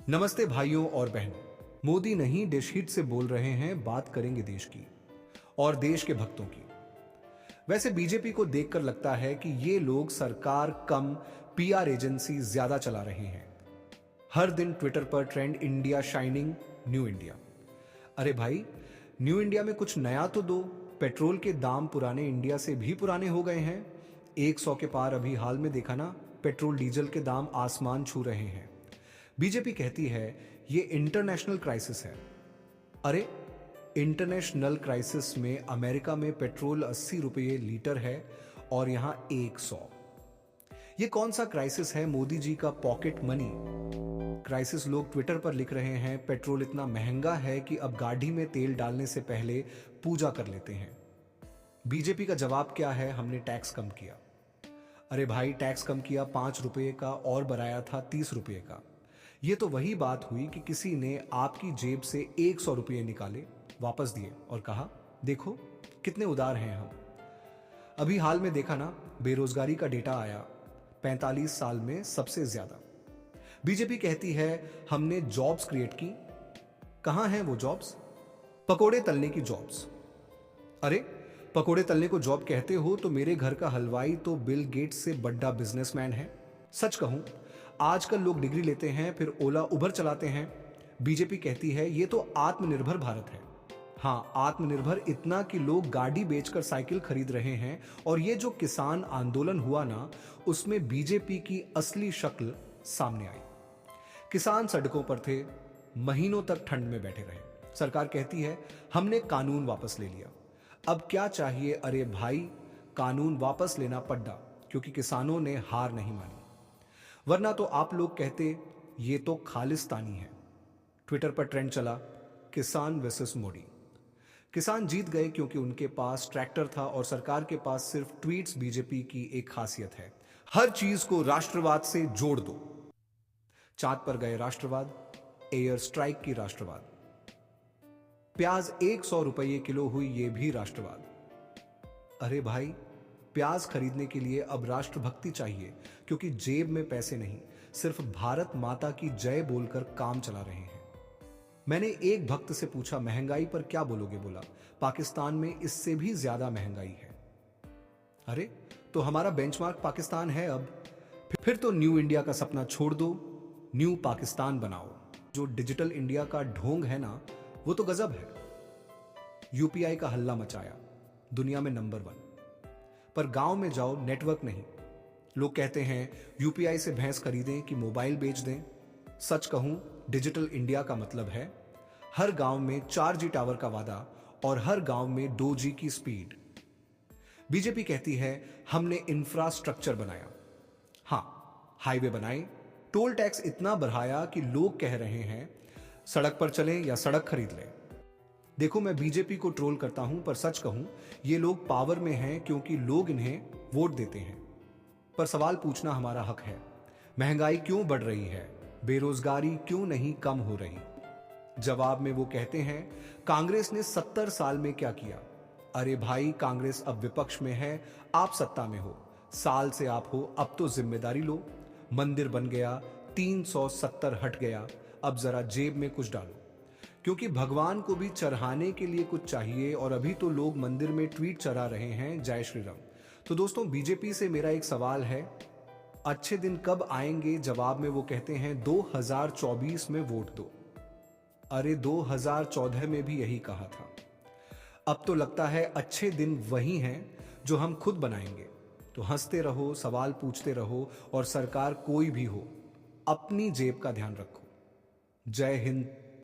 नमस्ते भाइयों और बहनों। मोदी नहीं डिश हिट से बोल रहे हैं, बात करेंगे देश की और देश के भक्तों की। वैसे बीजेपी को देखकर लगता है कि ये लोग सरकार कम पीआर एजेंसी ज्यादा चला रहे हैं। हर दिन ट्विटर पर trend India shining new India. अरे भाई, न्यू इंडिया में कुछ नया तो दो। पेट्रोल के दाम पुराने इंडिया से भी पुराने हो गए हैं। 100 के पार अभी हाल में देखा ना। पेट्रोल डीजल के दाम आसमान छू रहे हैं। बीजेपी कहती है ये इंटरनेशनल क्राइसिस है। अरे, इंटरनेशनल क्राइसिस में अमेरिका में पेट्रोल 80 रुपये लीटर है और यहां 100। ये कौन सा क्राइसिस है? मोदी जी का पॉकेट मनी क्राइसिस। लोग ट्विटर पर लिख रहे हैं पेट्रोल इतना महंगा है कि अब गाड़ी में तेल डालने से पहले पूजा कर लेते हैं। बीजेपी का जवाब क्या है? हमने टैक्स कम किया। अरे भाई, टैक्स कम किया 5 रुपये का और बढ़ाया था 30 रुपये का। ये तो वही बात हुई कि किसी ने आपकी जेब से 100 रुपये निकाले, वापस दिए और कहा देखो कितने उदार हैं हम। अभी हाल में देखा ना, बेरोजगारी का डेटा आया, 45 साल में सबसे ज्यादा। बीजेपी कहती है हमने जॉब्स क्रिएट की। कहां हैं वो जॉब्स? पकोड़े तलने की जॉब्स। अरे, पकोड़े तलने को जॉब कहते हो तो मेरे घर का हलवाई तो बिल गेट्स से बड़ा बिजनेसमैन है। सच कहूं, आजकल लोग डिग्री लेते हैं फिर ओला उबर चलाते हैं। बीजेपी कहती है ये तो आत्मनिर्भर भारत है। हाँ, आत्मनिर्भर इतना कि लोग गाड़ी बेचकर साइकिल खरीद रहे हैं। और ये जो किसान आंदोलन हुआ ना, उसमें बीजेपी की असली शक्ल सामने आई। किसान सड़कों पर थे, महीनों तक ठंड में बैठे रहे। सरकार कहती है हमने कानून वापस ले लिया। अब क्या चाहिए? अरे भाई, कानून वापस लेना पड़ा क्योंकि किसानों ने हार नहीं मानी। वरना तो आप लोग कहते ये तो खालिस्तानी है। ट्विटर पर ट्रेंड चला किसान वर्सेस मोदी। किसान जीत गए क्योंकि उनके पास ट्रैक्टर था और सरकार के पास सिर्फ ट्वीट्स। बीजेपी की एक खासियत है, हर चीज को राष्ट्रवाद से जोड़ दो। चांद पर गए राष्ट्रवाद, एयर स्ट्राइक की राष्ट्रवाद। प्याज 100 रुपये किलो हुई, ये भी राष्ट्रवाद। अरे भाई, प्याज खरीदने के लिए अब राष्ट्रभक्ति चाहिए क्योंकि जेब में पैसे नहीं, सिर्फ भारत माता की जय बोलकर काम चला रहे हैं। मैंने एक भक्त से पूछा महंगाई पर क्या बोलोगे? बोला पाकिस्तान में इससे भी ज्यादा महंगाई है। अरे, तो हमारा बेंचमार्क पाकिस्तान है अब। फिर तो न्यू इंडिया का सपना छोड़ दो, न्यू पाकिस्तान बनाओ। जो डिजिटल इंडिया का ढोंग है ना, वो तो गजब है। यूपीआई का हल्ला मचाया, दुनिया में नंबर 1। पर गांव में जाओ, नेटवर्क नहीं। लोग कहते हैं यूपीआई से भैंस खरीदें कि मोबाइल बेच दें। सच कहूं, डिजिटल इंडिया का मतलब है हर गांव में 4G टावर का वादा और हर गांव में 2G की स्पीड। बीजेपी कहती है हमने इंफ्रास्ट्रक्चर बनाया। हां, हाईवे बनाए, टोल टैक्स इतना बढ़ाया कि लोग कह रहे हैं सड़क पर चलें या सड़क खरीद लें। देखो, मैं बीजेपी को ट्रोल करता हूं, पर सच कहूं ये लोग पावर में हैं क्योंकि लोग इन्हें वोट देते हैं। पर सवाल पूछना हमारा हक है, महंगाई क्यों बढ़ रही है? बेरोजगारी क्यों नहीं कम हो रही? जवाब में वो कहते हैं कांग्रेस ने 70 साल में क्या किया। अरे भाई, कांग्रेस अब विपक्ष में है, आप सत्ता में हो। साल से आप हो, अब तो जिम्मेदारी लो। मंदिर बन गया, 370 हट गया, अब जरा जेब में कुछ डालो क्योंकि भगवान को भी चढ़ाने के लिए कुछ चाहिए। और अभी तो लोग मंदिर में ट्वीट चढ़ा रहे हैं जय श्री राम। तो दोस्तों, बीजेपी से मेरा एक सवाल है, अच्छे दिन कब आएंगे? जवाब में वो कहते हैं 2024 में वोट दो। अरे, 2014 में भी यही कहा था। अब तो लगता है अच्छे दिन वही हैं जो हम खुद बनाएंगे। तो हंसते रहो, सवाल पूछते रहो और सरकार कोई भी हो, अपनी जेब का ध्यान रखो। जय हिंद,